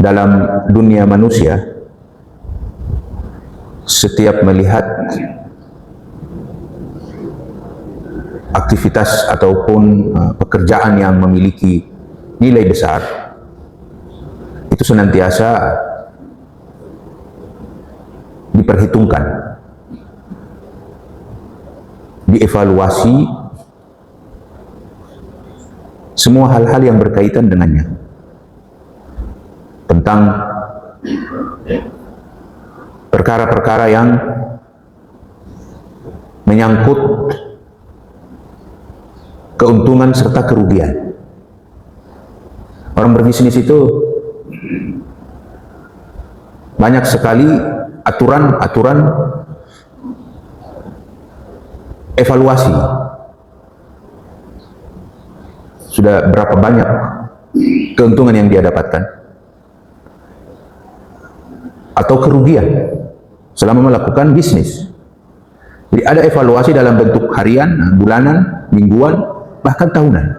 dalam dunia manusia, setiap melihat aktivitas ataupun pekerjaan yang memiliki nilai besar, itu senantiasa diperhitungkan, dievaluasi semua hal-hal yang berkaitan dengannya, tentang perkara-perkara yang menyangkut keuntungan serta kerugian. Orang berbisnis itu banyak sekali aturan-aturan evaluasi. Sudah berapa banyak keuntungan yang dia dapatkan atau kerugian selama melakukan bisnis. Jadi ada evaluasi dalam bentuk harian, bulanan, mingguan, bahkan tahunan.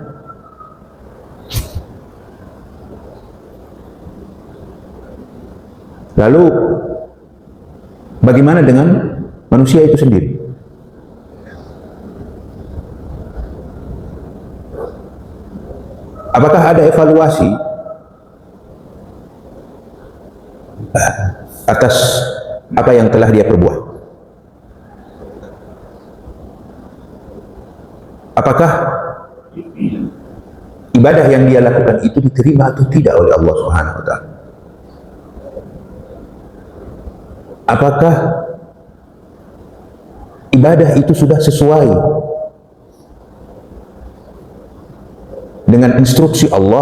Lalu bagaimana dengan manusia itu sendiri? Apakah ada evaluasi atas apa yang telah dia perbuat? Apakah ibadah yang dia lakukan itu diterima atau tidak oleh Allah Subhanahu wa Ta'ala? Apakah ibadah itu sudah sesuai dengan instruksi Allah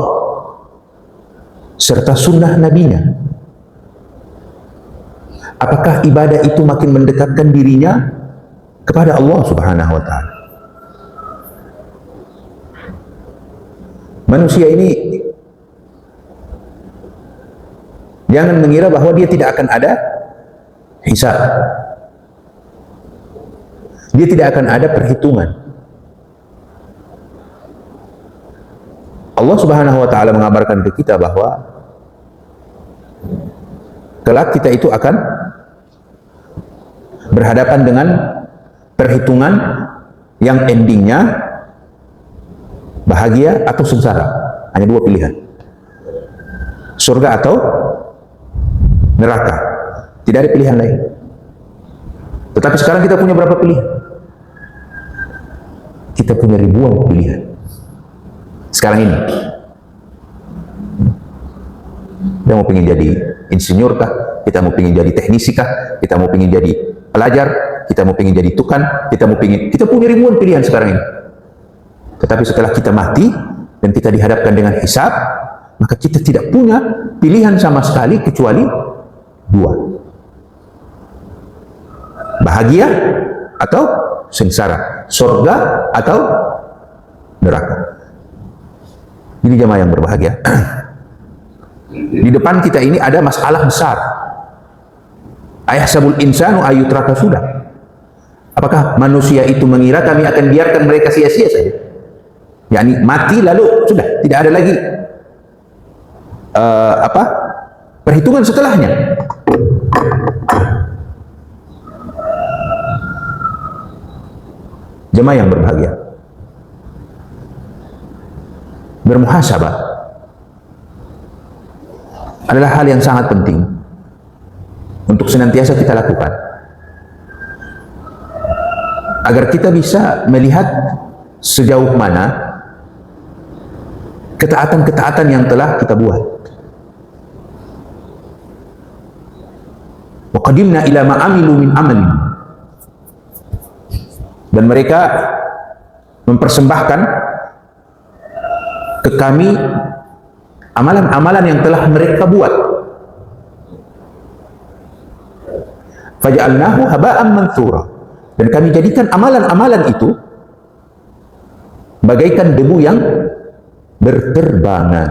serta sunnah nabinya? Apakah ibadah itu makin mendekatkan dirinya kepada Allah Subhanahu wa Ta'ala? Manusia ini jangan mengira bahwa dia tidak akan ada hisab. Dia tidak akan ada perhitungan. Allah Subhanahu wa Ta'ala mengabarkan ke kita bahwa kelak kita itu akan berhadapan dengan perhitungan yang endingnya bahagia atau sengsara. Hanya dua pilihan, surga atau neraka. Tidak ada pilihan lain. Tetapi sekarang kita punya berapa pilihan? Kita punya ribuan pilihan sekarang ini. Kita mau pengen jadi insinyur kah? Kita mau pengen jadi teknisi kah? Kita mau pengen jadi pelajar? Kita mau pengen jadi tukang? Kita punya ribuan pilihan sekarang ini. Tetapi setelah kita mati dan kita dihadapkan dengan hisab, maka kita tidak punya pilihan sama sekali kecuali dua: bahagia atau sengsara, surga atau neraka. Ini jemaah yang berbahagia. Di depan kita ini ada masalah besar. Ayahsabul insanu ayyutraka sudah. Apakah manusia itu mengira kami akan biarkan mereka sia-sia saja? yakni mati lalu sudah tidak ada lagi perhitungan setelahnya. Jemaah yang berbahagia, bermuhasabah adalah hal yang sangat penting untuk senantiasa kita lakukan agar kita bisa melihat sejauh mana ketaatan-ketaatan yang telah kita buat. Wa qadimna ila ma amilu min amalin, dan mereka mempersembahkan ke kami amalan-amalan yang telah mereka buat. Faja'alnahu haba'an manthura, dan kami jadikan amalan-amalan itu bagaikan debu yang berterbangan.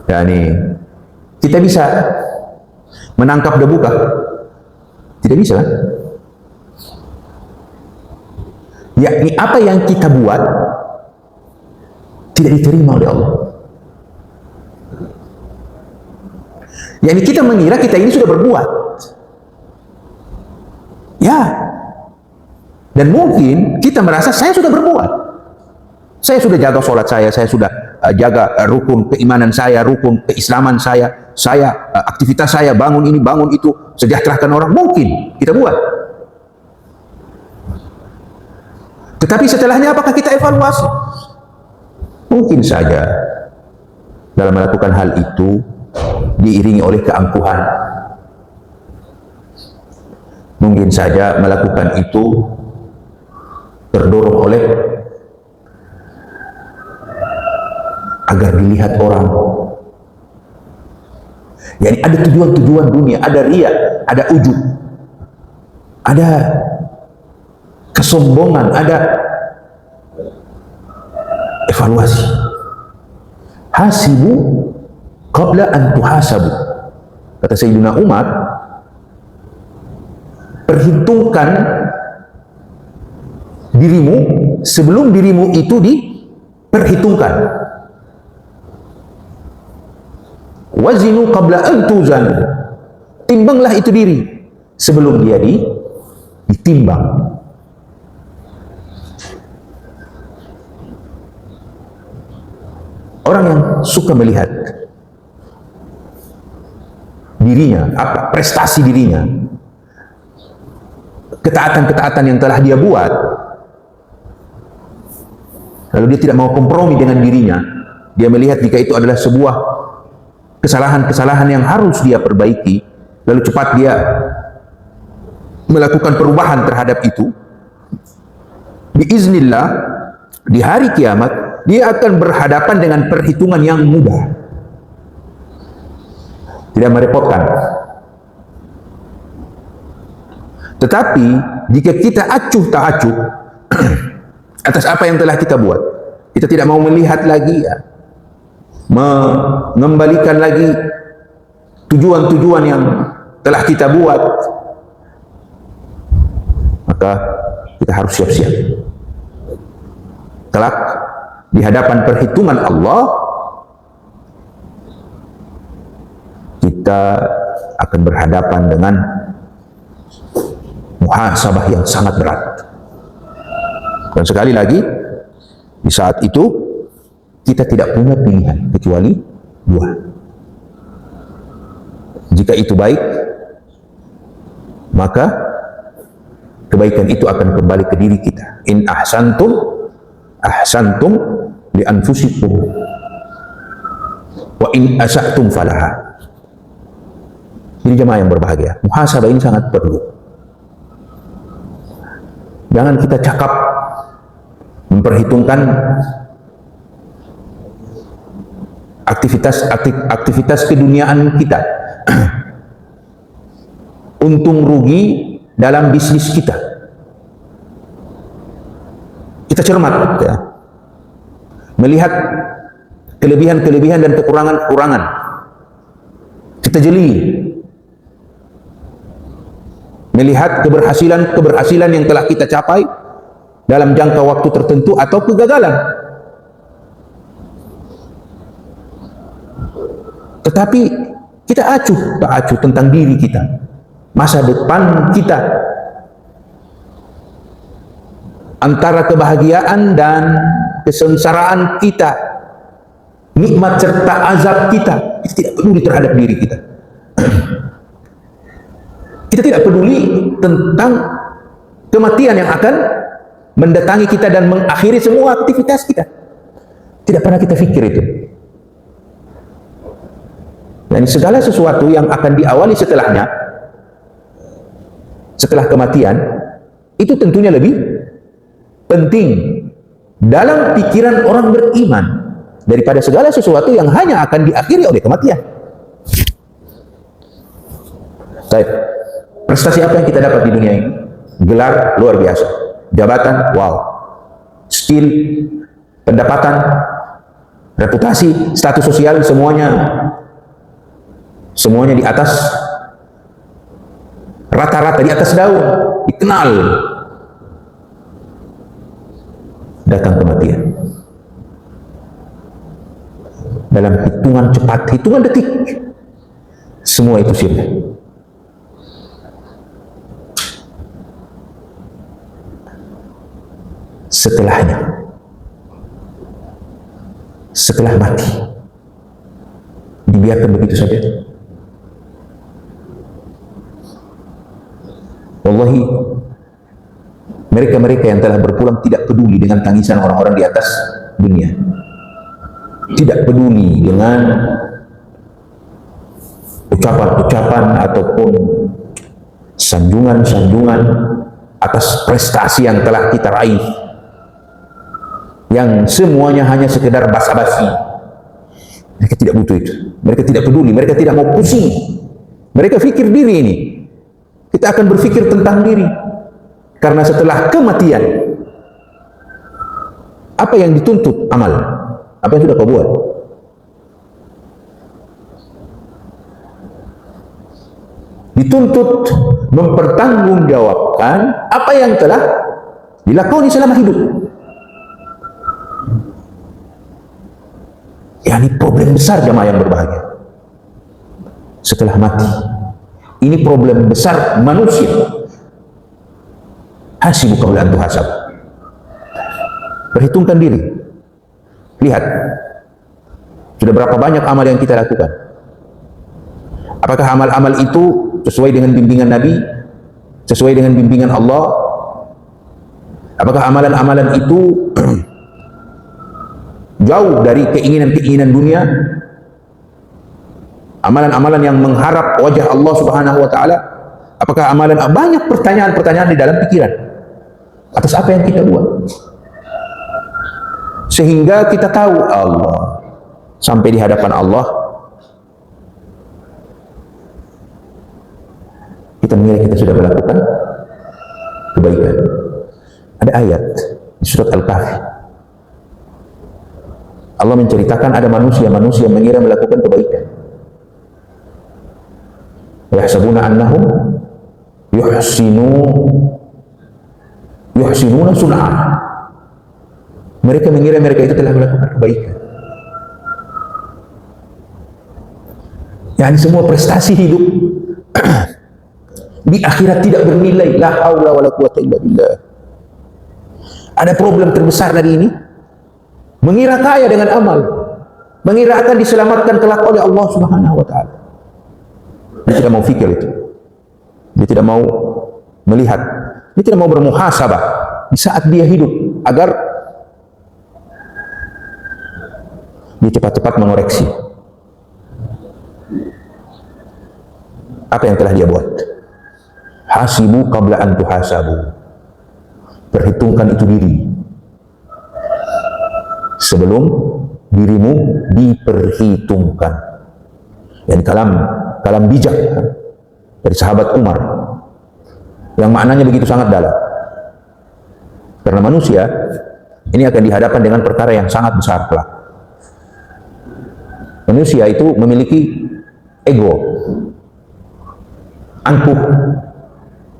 Yani kita bisa menangkap debu kah? Tidak bisa. Yakni apa yang kita buat tidak diterima oleh Allah. Yani kita mengira kita ini sudah berbuat. Ya. Dan mungkin kita merasa saya sudah berbuat. Saya sudah jaga sholat saya sudah jaga rukun keimanan saya, rukun keislaman saya aktivitas saya, bangun ini, bangun itu, sejahterakan orang. Mungkin kita buat. Tetapi setelahnya apakah kita evaluasi? Mungkin saja dalam melakukan hal itu diiringi oleh keangkuhan. Mungkin saja melakukan itu terdorong oleh agar dilihat orang. Yani ada tujuan-tujuan dunia, ada riya, ada ujub, ada kesombongan, ada evaluasi. Hasibu qabla an tuhasabu. Kata Sayyidina Umar, perhitungkan dirimu sebelum dirimu itu diperhitungkan. Wazinu qabla an tuzan. Timbanglah itu diri sebelum dia ditimbang. Orang yang suka melihat dirinya, prestasi dirinya, ketaatan-ketaatan yang telah dia buat, lalu dia tidak mau kompromi dengan dirinya, dia melihat jika itu adalah sebuah kesalahan-kesalahan yang harus dia perbaiki, lalu cepat dia melakukan perubahan terhadap itu. Biiznillah, di hari kiamat dia akan berhadapan dengan perhitungan yang mudah, tidak merepotkan. Tetapi jika kita acuh tak acuh atas apa yang telah kita buat, kita tidak mau melihat lagi, mengembalikan lagi tujuan-tujuan yang telah kita buat, maka kita harus siap-siap. Kelak di hadapan perhitungan Allah, kita akan berhadapan dengan muhasabah yang sangat berat. Dan sekali lagi, di saat itu kita tidak punya pilihan kecuali dua. Jika itu baik, maka kebaikan itu akan kembali ke diri kita. In ahsantum li anfusikum wa in asa'tum falaha. Jadi jemaah yang berbahagia, muhasabah ini sangat perlu. Jangan kita cakap memperhitungkan aktivitas keduniaan kita, untung rugi dalam bisnis kita. Kita cermat, ya, melihat kelebihan-kelebihan dan kekurangan-kekurangan. Kita jeli melihat keberhasilan yang telah kita capai dalam jangka waktu tertentu atau kegagalan. Tetapi kita tak acuh tentang diri kita, masa depan kita, antara kebahagiaan dan kesengsaraan kita, nikmat serta azab kita. Kita tidak peduli terhadap diri kita. Kita tidak peduli tentang kematian yang akan mendatangi kita dan mengakhiri semua aktivitas kita. Tidak pernah kita pikir itu. Dan segala sesuatu yang akan diawali setelahnya, setelah kematian, itu tentunya lebih penting dalam pikiran orang beriman daripada segala sesuatu yang hanya akan diakhiri oleh kematian. Baik, prestasi apa yang kita dapat di dunia ini? Gelar luar biasa, jabatan wow, skill, pendapatan, reputasi, status sosial, semuanya di atas rata-rata, di atas daun, dikenal. Datang kematian dalam hitungan cepat, hitungan detik. Semua itu syirik. Setelah mati, dibiarkan begitu saja. Wallahi, mereka-mereka yang telah berpulang tidak peduli dengan tangisan orang-orang di atas dunia, tidak peduli dengan ucapan-ucapan ataupun sanjungan-sanjungan atas prestasi yang telah kita raih, yang semuanya hanya sekedar basa-basi. Mereka tidak butuh itu. Mereka tidak peduli, mereka tidak mau pusing. Mereka fikir diri ini. Kita akan berfikir tentang diri. Karena setelah kematian, apa yang dituntut? Amal. Apa yang sudah kau buat? Dituntut mempertanggungjawabkan apa yang telah dilakoni selama hidup. Ya, ini problem besar jamaah yang berbahagia. Setelah mati, ini problem besar manusia. Hasibu qabla an tuhasab. Perhitungkan diri. Lihat, sudah berapa banyak amal yang kita lakukan. Apakah amal-amal itu sesuai dengan bimbingan Nabi, sesuai dengan bimbingan Allah? Apakah amalan-amalan itu jauh dari keinginan-keinginan dunia? Amalan-amalan yang mengharap wajah Allah Subhanahu wa taala? Apakah amalan, banyak pertanyaan-pertanyaan di dalam pikiran atas apa yang kita buat, sehingga kita tahu Allah, sampai di hadapan Allah kita mengira kita sudah melakukan kebaikan. Ada ayat di surat Al-Kahfi, Allah menceritakan ada manusia-manusia mengira melakukan kebaikan. Yahsabuna annahum yuhsinuna sun'a. Mereka mengira mereka itu telah melakukan kebaikan. Yani semua prestasi hidup di akhirat tidak bernilai. La haula wala quwata illa billah. Ada problem terbesar dari ini, mengira kaya dengan amal, mengira akan diselamatkan kelak oleh Allah Subhanahu wa taala. Dia tidak mau fikir itu. Dia tidak mau melihat. Dia tidak mau bermuhasabah di saat dia hidup, agar dia cepat-cepat mengoreksi apa yang telah dia buat. Hasibu qabla an tuhasabu. Perhitungkan itu diri sebelum dirimu diperhitungkan. Dan kalam bijak dari sahabat Umar yang maknanya begitu sangat dalam. Karena manusia ini akan dihadapkan dengan perkara yang sangat besar kelak. Manusia itu memiliki ego, angkuh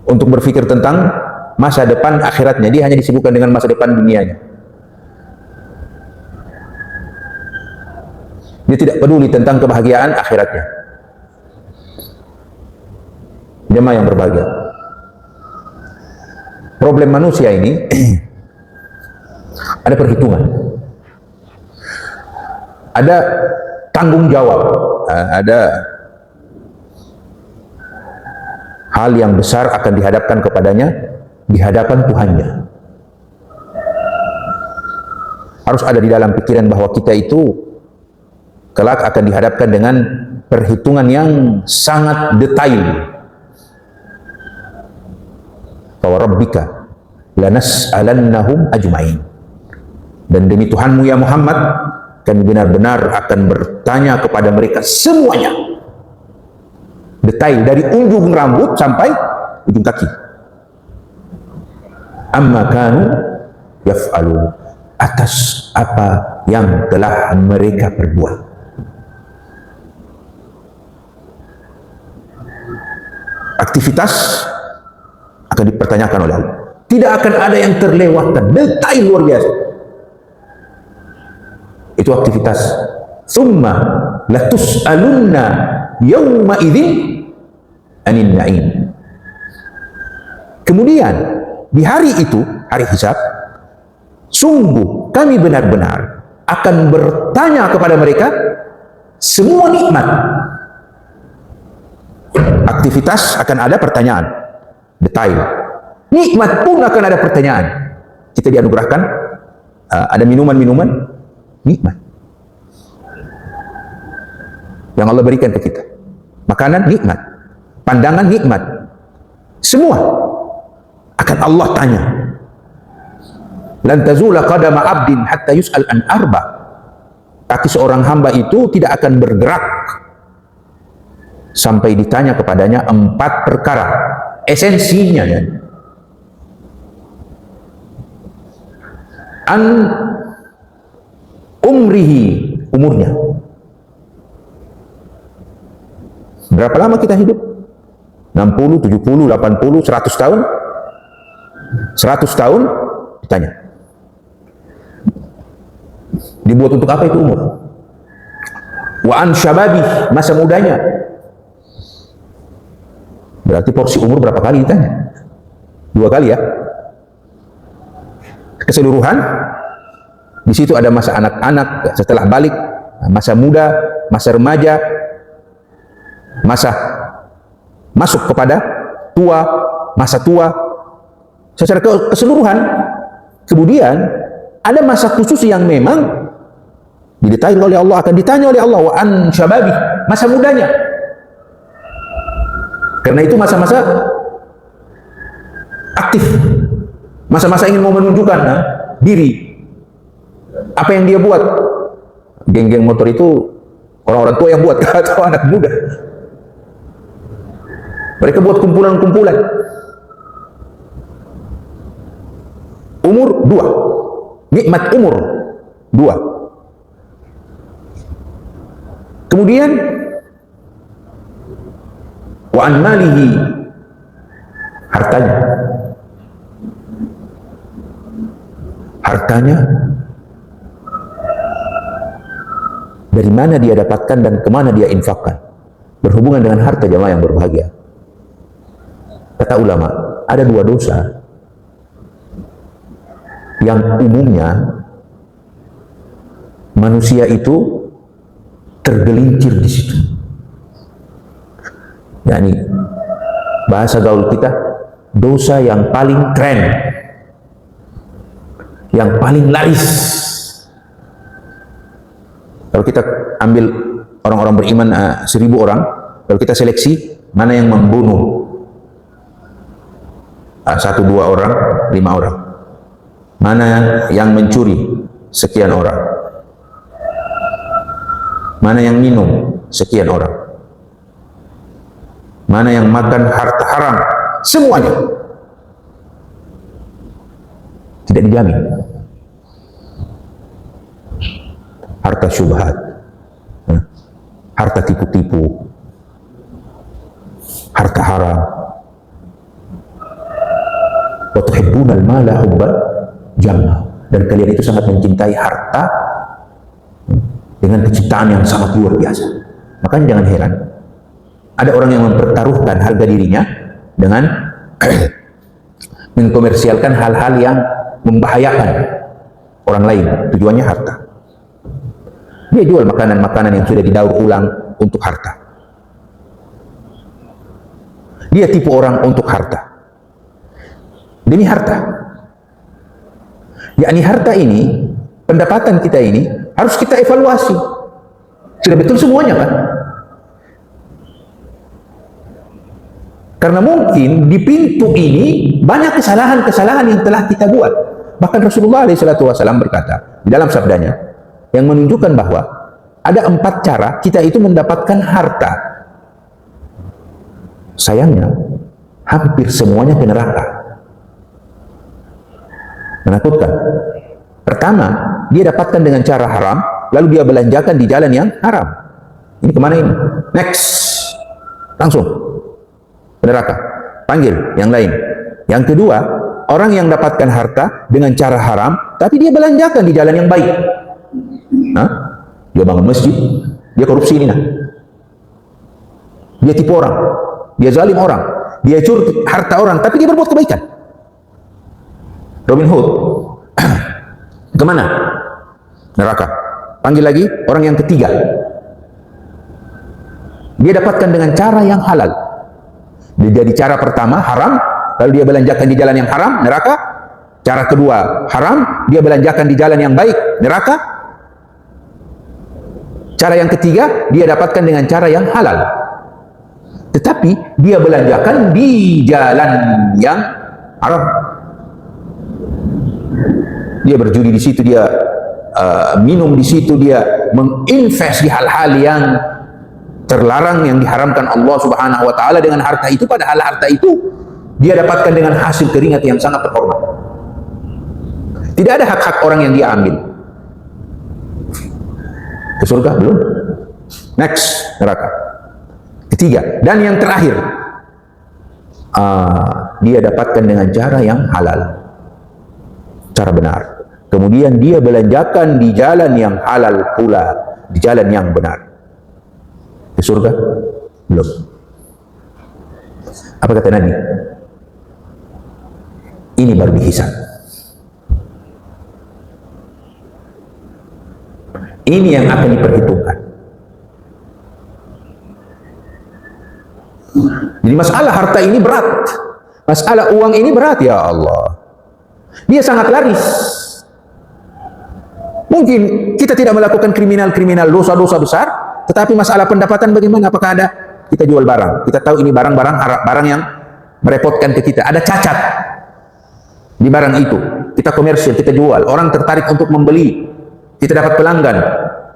untuk berpikir tentang masa depan akhiratnya. Dia hanya disibukkan dengan masa depan dunianya. Dia tidak peduli tentang kebahagiaan akhiratnya. Jemaah yang berbahagia, problem manusia ini ada perhitungan, ada tanggung jawab, ada hal yang besar akan dihadapkan kepadanya di hadapan Tuhannya. Harus ada di dalam pikiran bahwa kita itu kelak akan dihadapkan dengan perhitungan yang sangat detail. Wa rabbika lanas'alannahum ajmain. Dan demi Tuhanmu ya Muhammad, kami benar-benar akan bertanya kepada mereka semuanya, detail dari ujung rambut sampai ujung kaki. Amma kanu yaf'alu, atas apa yang telah mereka perbuat. Aktivitas akan dipertanyakan oleh Allah. Tidak akan ada yang terlewatkan, detail luar biasa. Itu aktivitas. Tsumma latus'alunna yawma idzin anin na'im. Kemudian di hari itu, hari hisab, sungguh kami benar-benar akan bertanya kepada mereka semua nikmat. Aktivitas akan ada pertanyaan detail, nikmat pun akan ada pertanyaan. Kita dianugerahkan ada minuman-minuman nikmat yang Allah berikan ke kita, makanan nikmat, pandangan nikmat, semua akan Allah tanya. Lan tazula qadama abdin hatta yus'al an arba. Kaki seorang hamba itu tidak akan bergerak sampai ditanya kepadanya 4 perkara esensinya ya. An umrihi, umurnya. Berapa lama kita hidup? 60, 70, 80, 100 tahun? 100 tahun ditanya. Dibuat untuk apa itu umur? Wa an syababi, masa mudanya. Berarti porsi umur berapa kali ditanya? 2 kali ya. Keseluruhan di situ ada masa anak-anak, setelah balik, masa muda, masa remaja, masa masuk kepada tua, masa tua, secara keseluruhan. Kemudian ada masa khusus yang memang didetail oleh Allah, akan ditanya oleh Allah, wa an syababi, masa mudanya. Karena itu masa-masa aktif, masa-masa ingin mau menunjukkan diri. Apa yang dia buat? Geng-geng motor itu orang-orang tua yang buat atau anak muda? Mereka buat kumpulan-kumpulan. Umur 2, nikmat umur 2. Kemudian wa an malihi, hartanya. Hartanya dari mana dia dapatkan dan kemana dia infakkan. Berhubungan dengan harta jamaah yang berbahagia. Kata ulama, ada 2 dosa yang umumnya manusia itu tergelincir di situ. Yani bahasa gaul kita, dosa yang paling tren, yang paling laris. Kalau kita ambil orang-orang beriman 1000 orang, kalau kita seleksi mana yang membunuh 1, 2 orang, 5 orang, mana yang mencuri sekian orang, mana yang minum sekian orang, mana yang makan harta haram, semuanya tidak dijamin. Harta syubhat, harta tipu-tipu, harta haram. Wa tuhibbunal mala hubban jamma, dan kalian itu sangat mencintai harta dengan kecintaan yang sangat luar biasa. Makanya jangan heran ada orang yang mempertaruhkan harga dirinya dengan mengkomersialkan hal-hal yang membahayakan orang lain, tujuannya harta. Dia jual makanan-makanan yang sudah didaur ulang untuk harta. Dia tipu orang untuk harta. Demi harta. Yakni harta ini, pendapatan kita ini harus kita evaluasi. Sudah betul semuanya kan? Karena mungkin di pintu ini banyak kesalahan-kesalahan yang telah kita buat. Bahkan Rasulullah SAW berkata di dalam sabdanya yang menunjukkan bahwa ada 4 cara kita itu mendapatkan harta. Sayangnya hampir semuanya ke neraka. Menakutkan. Pertama, dia dapatkan dengan cara haram, lalu dia belanjakan di jalan yang haram. Ini kemana ini? Next. Langsung ke neraka. Panggil yang lain. Yang kedua, orang yang dapatkan harta dengan cara haram, tapi dia belanjakan di jalan yang baik. Dia bangun masjid, dia korupsi ini. dia tipu orang, dia zalim orang, dia curi harta orang, tapi dia berbuat kebaikan. Robin Hood kemana? Neraka. Panggil lagi orang yang ketiga. Dia dapatkan dengan cara yang halal. Jadi cara pertama haram, lalu dia belanjakan di jalan yang haram, neraka. Cara kedua haram, dia belanjakan di jalan yang baik, neraka. Cara yang ketiga, dia dapatkan dengan cara yang halal. Tetapi dia belanjakan di jalan yang haram. Dia berjudi di situ, dia minum di situ, dia menginvest di hal-hal yang terlarang, yang diharamkan Allah Subhanahu wa taala dengan harta itu, padahal harta itu dia dapatkan dengan hasil keringat yang sangat terhormat. Tidak ada hak-hak orang yang dia ambil. Ke surga belum? Next, neraka. Ketiga, dan yang terakhir, dia dapatkan dengan cara yang halal, cara benar. Kemudian dia belanjakan di jalan yang halal pula, di jalan yang benar. Ke surga belum. Apa kata Nabi? Ini baru dihisab. Ini yang akan diperhitungkan. Jadi masalah harta ini berat, masalah uang ini berat, ya Allah. Dia sangat laris. Mungkin kita tidak melakukan kriminal-kriminal, dosa-dosa besar, tetapi masalah pendapatan bagaimana? Apakah ada? Kita jual barang, kita tahu ini barang yang merepotkan ke kita, ada cacat di barang itu, kita komersil, kita jual, orang tertarik untuk membeli, kita dapat pelanggan,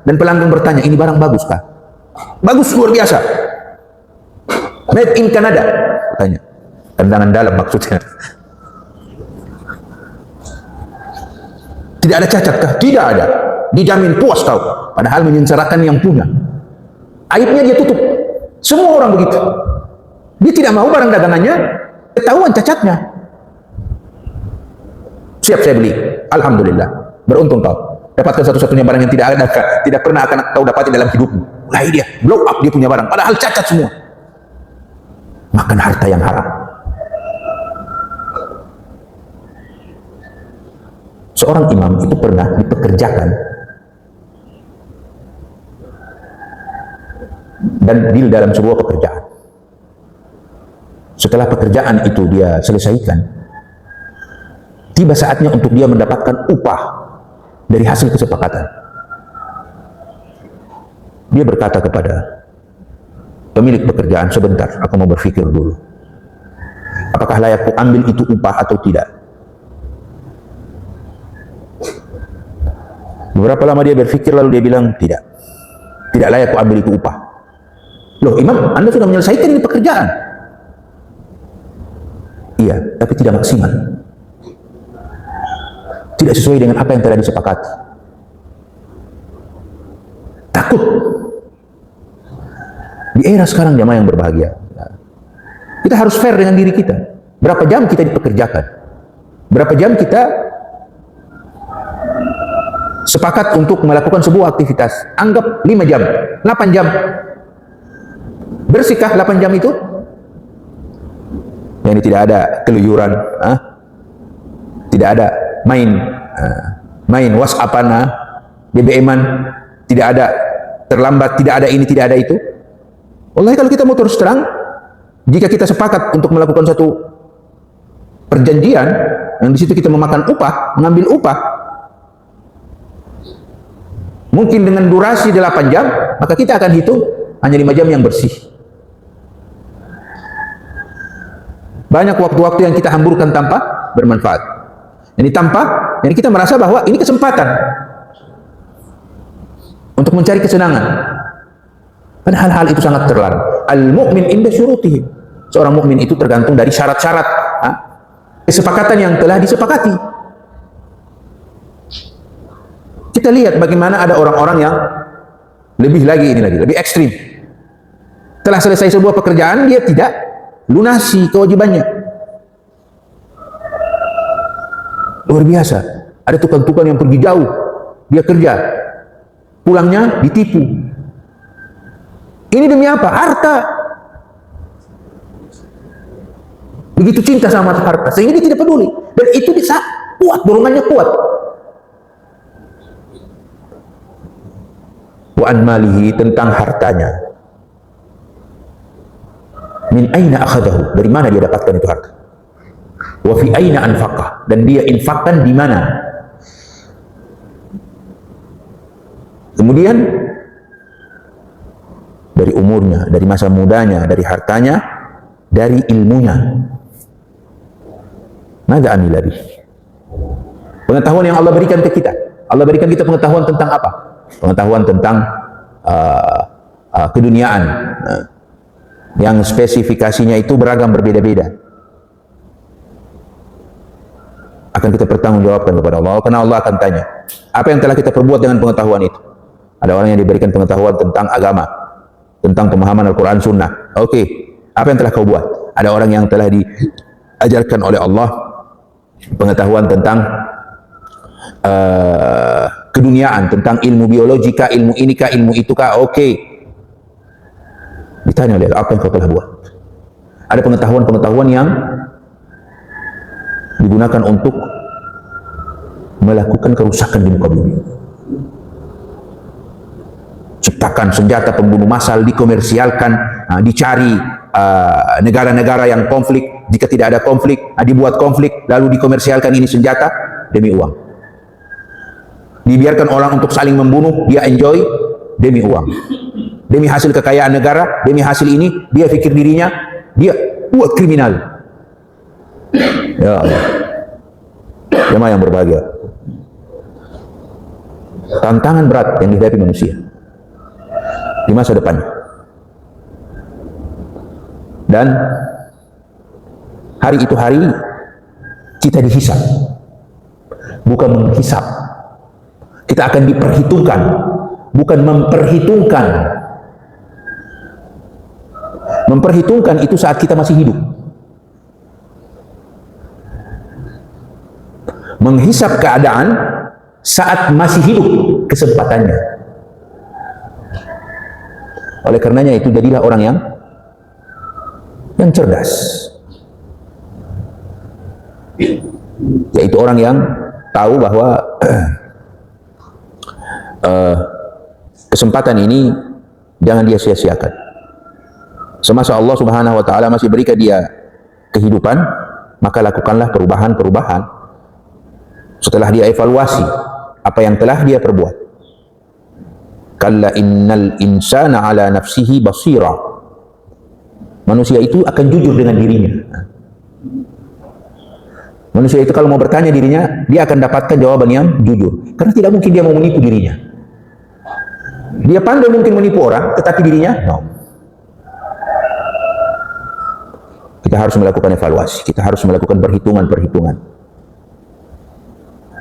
dan pelanggan bertanya, ini barang bagus kah? Bagus, luar biasa, made in Canada, tanya, tendangan dalam maksudnya. Tidak ada cacat kah? Tidak ada. Dijamin puas kau. Padahal menyengsarakan yang punya. Aibnya dia tutup. Semua orang begitu. Dia tidak mau barang dagangannya ketahuan cacatnya. Siap saya beli. Alhamdulillah. Beruntung kau. Dapatkan satu-satunya barang yang tidak pernah akan kau dapati dalam hidupmu. Mulai dia blow up dia punya barang. Padahal cacat semua. Makan harta yang haram. Seorang imam itu pernah dipekerjakan dan deal dalam sebuah pekerjaan. Setelah pekerjaan itu dia selesaikan, tiba saatnya untuk dia mendapatkan upah dari hasil kesepakatan. Dia berkata kepada pemilik pekerjaan, sebentar, aku mau berpikir dulu. Apakah layak ku ambil itu upah atau tidak? Beberapa lama dia berpikir, lalu dia bilang, tidak layak ku ambil itu upah. Loh imam, anda sudah menyelesaikan ini pekerjaan. Iya, tapi tidak maksimal, tidak sesuai dengan apa yang telah disepakati. Takut. Di era sekarang jamaah yang berbahagia, kita harus fair dengan diri kita. Berapa jam kita dipekerjakan, berapa jam kita sepakat untuk melakukan sebuah aktivitas. Anggap 5 jam, 8 jam. Bersihkah 8 jam itu? Yang tidak ada keluyuran, tidak ada main WhatsAppan, BBM-an, tidak ada terlambat, tidak ada ini, tidak ada itu. Wallahi kalau kita mau terus terang, jika kita sepakat untuk melakukan satu perjanjian, yang di situ kita memakan upah, mengambil upah, mungkin dengan durasi 8 jam, maka kita akan hitung hanya 5 jam yang bersih. Banyak waktu-waktu yang kita hamburkan tanpa bermanfaat. Ini yang kita merasa bahwa ini kesempatan untuk mencari kesenangan. Padahal hal itu sangat terlarang. Al-mu'min inda syurutihi. Seorang mukmin itu tergantung dari syarat-syarat kesepakatan yang telah disepakati. Kita lihat bagaimana ada orang-orang yang lebih ekstrim. Telah selesai sebuah pekerjaan, dia tidak lunasi kewajibannya. Luar biasa. Ada tukang-tukang yang pergi jauh, dia kerja, pulangnya ditipu. Ini demi apa? Harta. Begitu cinta sama harta, sehingga dia tidak peduli. Dan itu bisa kuat, dorongannya kuat. Wa an malihi, tentang hartanya. Min aina akhadahu, dari mana dia dapatkan itu harta. Wa fi aina anfaqah, dan dia infakkan di mana. Kemudian dari umurnya, dari masa mudanya, dari hartanya, dari ilmunya. Mada amila bih. Pengetahuan yang Allah berikan ke kita. Allah berikan kita pengetahuan tentang apa? Pengetahuan tentang keduniaan. Yang spesifikasinya itu beragam, berbeda-beda. Akan kita pertanggungjawabkan kepada Allah, karena Allah akan tanya, apa yang telah kita perbuat dengan pengetahuan itu? Ada orang yang diberikan pengetahuan tentang agama, tentang pemahaman Al-Quran Sunnah. Oke, apa yang telah kau buat? Ada orang yang telah diajarkan oleh Allah pengetahuan tentang keduniaan, tentang ilmu biologika, ilmu inikah, ilmu itukah. Oke, ditanya oleh apa yang kau telah buat. Ada pengetahuan-pengetahuan yang digunakan untuk melakukan kerusakan di muka bumi. Ciptakan senjata pembunuh massal, dikomersialkan, dicari negara-negara yang konflik. Jika tidak ada konflik, dibuat konflik, lalu dikomersialkan ini senjata demi uang. Dibiarkan orang untuk saling membunuh, dia enjoy demi uang. Demi hasil kekayaan negara, demi hasil ini, dia pikir dirinya, dia buat kriminal. Ya Allah, jemaah yang berbahagia, tantangan berat yang dihadapi manusia di masa depan. Dan hari itu hari kita dihisab, bukan menghisab. Kita akan diperhitungkan, bukan memperhitungkan. Memperhitungkan itu saat kita masih hidup. Menghisap keadaan saat masih hidup kesempatannya. Oleh karenanya itu, jadilah orang yang cerdas, yaitu orang yang tahu bahwa kesempatan ini jangan dia sia-siakan. Semasa Allah Subhanahu wa ta'ala masih berikan dia kehidupan, maka lakukanlah perubahan-perubahan. Setelah dia evaluasi apa yang telah dia perbuat. Kalla innal insana ala nafsihi basira. Manusia itu akan jujur dengan dirinya. Manusia itu kalau mau bertanya dirinya, dia akan dapatkan jawaban yang jujur. Karena tidak mungkin dia mau menipu dirinya. Dia pandai mungkin menipu orang, tetapi dirinya, no. Kita harus melakukan evaluasi, kita harus melakukan perhitungan-perhitungan.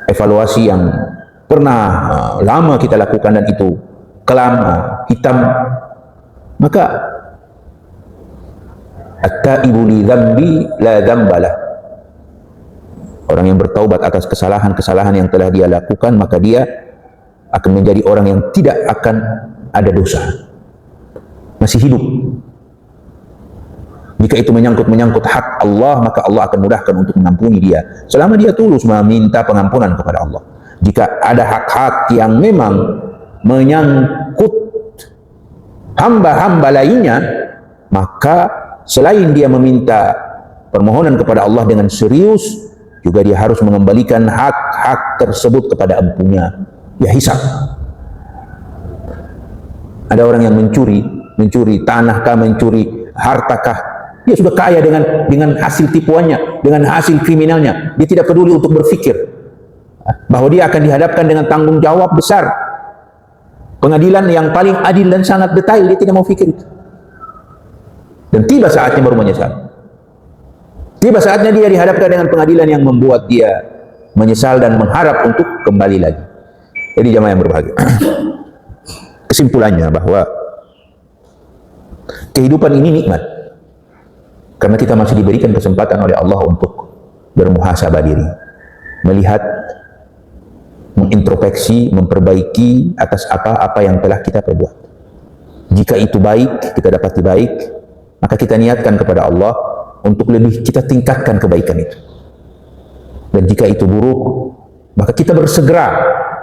Evaluasi yang pernah lama kita lakukan dan itu kelam, hitam, maka at-taibu li dzambi la dzambalah. Orang yang bertaubat atas kesalahan-kesalahan yang telah dia lakukan, maka dia akan menjadi orang yang tidak akan ada dosa. Masih hidup. Jika itu menyangkut hak Allah, maka Allah akan mudahkan untuk mengampuni dia. Selama dia tulus meminta pengampunan kepada Allah. Jika ada hak-hak yang memang menyangkut hamba-hamba lainnya, maka selain dia meminta permohonan kepada Allah dengan serius, juga dia harus mengembalikan hak-hak tersebut kepada empunya. Ya hisab. Ada orang yang mencuri tanahkah, mencuri hartakah, dia sudah kaya dengan hasil tipuannya, dengan hasil kriminalnya. Dia tidak peduli untuk berpikir bahwa dia akan dihadapkan dengan tanggung jawab besar. Pengadilan yang paling adil dan sangat detail, dia tidak mau pikir itu. Dan tiba saatnya baru menyesal. Tiba saatnya dia dihadapkan dengan pengadilan yang membuat dia menyesal dan mengharap untuk kembali lagi. Jadi jamaah yang berbahagia, kesimpulannya bahwa kehidupan ini nikmat karena kita masih diberikan kesempatan oleh Allah untuk bermuhasabah diri, melihat, mengintrospeksi, memperbaiki atas apa-apa yang telah kita perbuat. Jika itu baik, kita dapati baik, maka kita niatkan kepada Allah untuk lebih kita tingkatkan kebaikan itu. Dan jika itu buruk, maka kita bersegera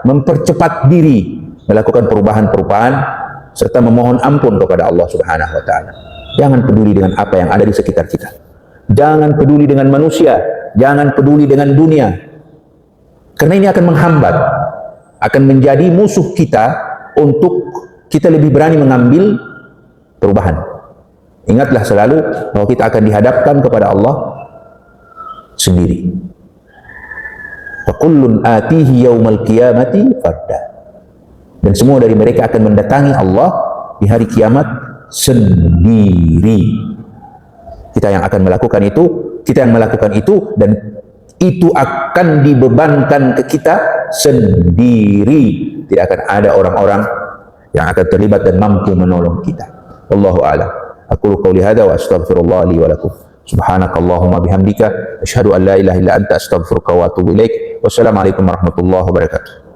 mempercepat diri melakukan perubahan-perubahan serta memohon ampun kepada Allah Subhanahu wa taala. Jangan peduli dengan apa yang ada di sekitar kita. Jangan peduli dengan manusia, jangan peduli dengan dunia. Karena ini akan menghambat, akan menjadi musuh kita untuk kita lebih berani mengambil perubahan. Ingatlah selalu bahwa kita akan dihadapkan kepada Allah sendiri. Fakullun atihi yaumal qiyamati farda. Dan semua dari mereka akan mendatangi Allah di hari kiamat sendiri. Kita yang akan melakukan itu, dan itu akan dibebankan ke kita sendiri. Tidak akan ada orang-orang yang akan terlibat dan mampu menolong kita. Wallahu a'lam. Aqulu qawli hadza wa astaghfirullah li wa lakum. Subhanakallahumma bihamdika asyhadu an la ilaha illa anta astaghfiruka wa atubu ilaik. Wassalamualaikum warahmatullahi wabarakatuh.